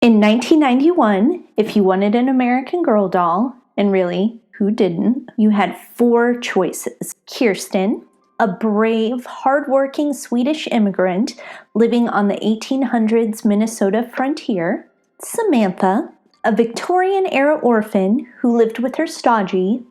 In 1991, if you wanted an American Girl doll, and really, who didn't, you had 4 choices. Kirsten, a brave, hardworking Swedish immigrant living on the 1800s Minnesota frontier. Samantha, a Victorian-era orphan who lived with her stodgy,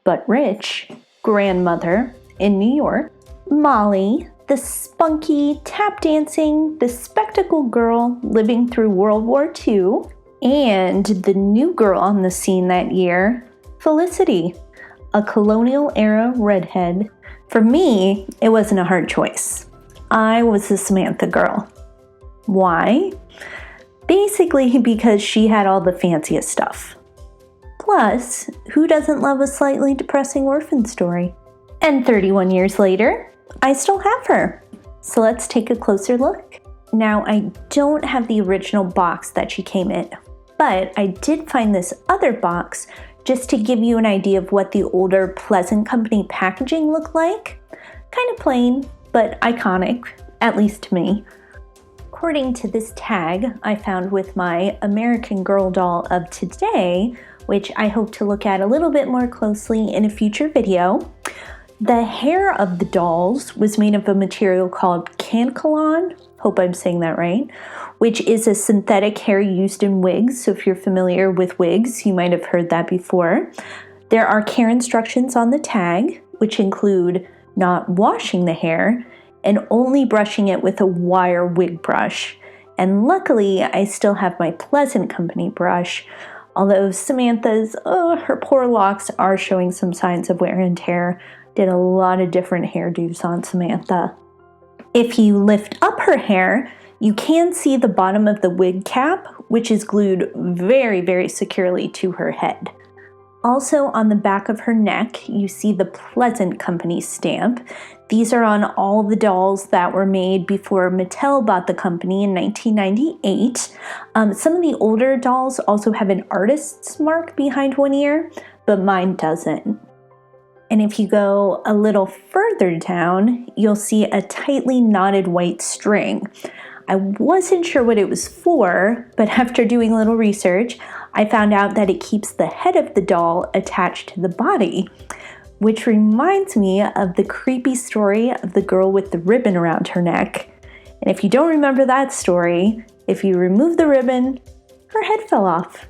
but rich, grandmother in New York. Molly, the spunky, tap-dancing, bespectacled girl living through World War II. And the new girl on the scene that year, Felicity, a colonial-era redhead. For me, it wasn't a hard choice. I was the Samantha girl. Why? Basically because she had all the fanciest stuff. Plus, who doesn't love a slightly depressing orphan story? And 31 years later, I still have her. So let's take a closer look. Now, I don't have the original box that she came in, but I did find this other box just to give you an idea of what the older Pleasant Company packaging looked like. Kind of plain, but iconic, at least to me. According to this tag I found with my American Girl doll of today, which I hope to look at a little bit more closely in a future video, the hair of the dolls was made of a material called Cancolon, hope I'm saying that right, which is a synthetic hair used in wigs. So if you're familiar with wigs, you might have heard that before. There are care instructions on the tag, which include not washing the hair and only brushing it with a wire wig brush. And luckily, I still have my Pleasant Company brush, although Samantha's, her poor locks are showing some signs of wear and tear. Did a lot of different hairdos on Samantha. If you lift up her hair, you can see the bottom of the wig cap, which is glued very, very securely to her head. Also on the back of her neck, you see the Pleasant Company stamp. These are on all the dolls that were made before Mattel bought the company in 1998. Some of the older dolls also have an artist's mark behind one ear, but mine doesn't. And if you go a little further down, you'll see a tightly knotted white string. I wasn't sure what it was for, but after doing a little research, I found out that it keeps the head of the doll attached to the body, which reminds me of the creepy story of the girl with the ribbon around her neck. And if you don't remember that story, if you remove the ribbon, her head fell off.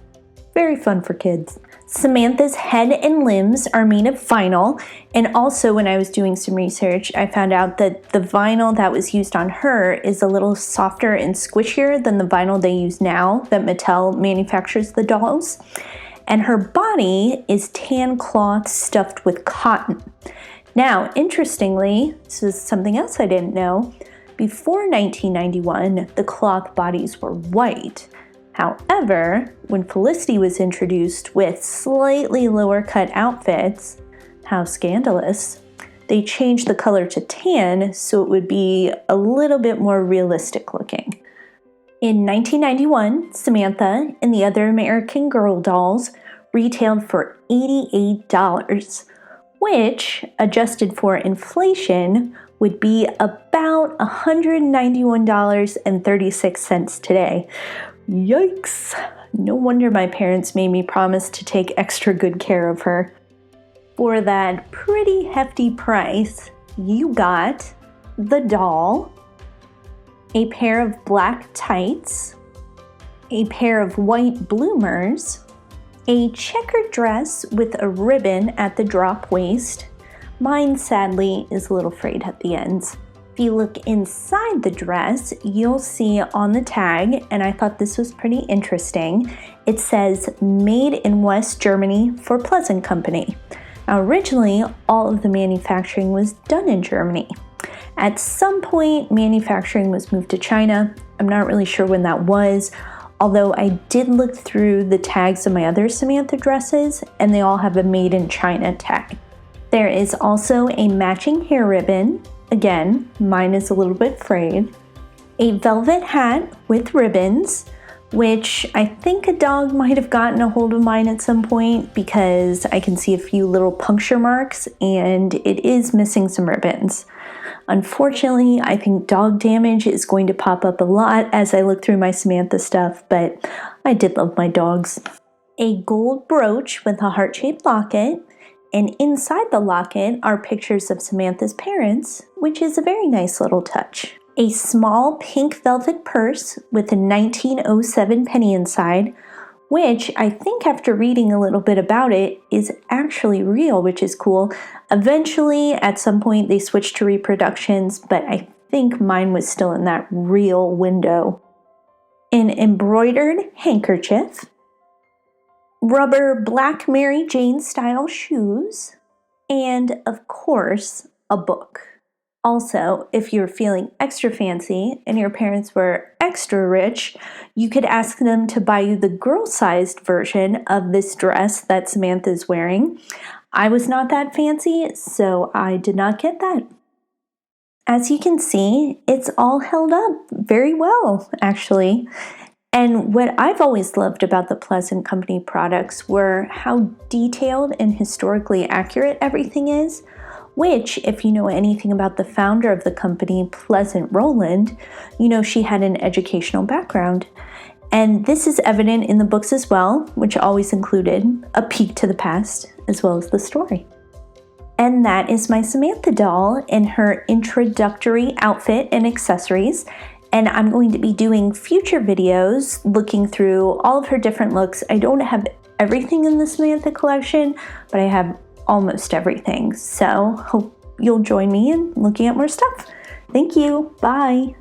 Very fun for kids. Samantha's head and limbs are made of vinyl, and also when I was doing some research, I found out that the vinyl that was used on her is a little softer and squishier than the vinyl they use now that Mattel manufactures the dolls. And her body is tan cloth stuffed with cotton. Now, interestingly, this is something else I didn't know, before 1991, the cloth bodies were white. However, when Felicity was introduced with slightly lower cut outfits, how scandalous, they changed the color to tan so it would be a little bit more realistic looking. In 1991, Samantha and the other American Girl dolls retailed for $88, which, adjusted for inflation, would be about $191.36 today. Yikes! No wonder my parents made me promise to take extra good care of her. For that pretty hefty price, you got the doll, a pair of black tights, a pair of white bloomers, a checkered dress with a ribbon at the drop waist. Mine, sadly, is a little frayed at the ends. If you look inside the dress, you'll see on the tag, and I thought this was pretty interesting, it says Made in West Germany for Pleasant Company. Now, originally, all of the manufacturing was done in Germany. At some point, manufacturing was moved to China. I'm not really sure when that was, although I did look through the tags of my other Samantha dresses, and they all have a Made in China tag. There is also a matching hair ribbon. Again, mine is a little bit frayed. A velvet hat with ribbons, which I think a dog might have gotten a hold of mine at some point because I can see a few little puncture marks and it is missing some ribbons. Unfortunately, I think dog damage is going to pop up a lot as I look through my Samantha stuff, but I did love my dogs. A gold brooch with a heart-shaped locket, and inside the locket are pictures of Samantha's parents, which is a very nice little touch. A small pink velvet purse with a 1907 penny inside, which I think after reading a little bit about it is actually real, which is cool. Eventually, at some point, they switched to reproductions, but I think mine was still in that real window. An embroidered handkerchief, rubber black Mary Jane style shoes, and of course, a book. Also, if you're feeling extra fancy and your parents were extra rich, you could ask them to buy you the girl-sized version of this dress that Samantha's wearing. I was not that fancy, so I did not get that. As you can see, it's all held up very well, actually. And what I've always loved about the Pleasant Company products were how detailed and historically accurate everything is, which, if you know anything about the founder of the company, Pleasant Rowland, you know she had an educational background. And this is evident in the books as well, which always included a peek to the past, as well as the story. And that is my Samantha doll in her introductory outfit and accessories. And I'm going to be doing future videos looking through all of her different looks. I don't have everything in the Samantha collection, but I have almost everything. So hope you'll join me in looking at more stuff. Thank you. Bye.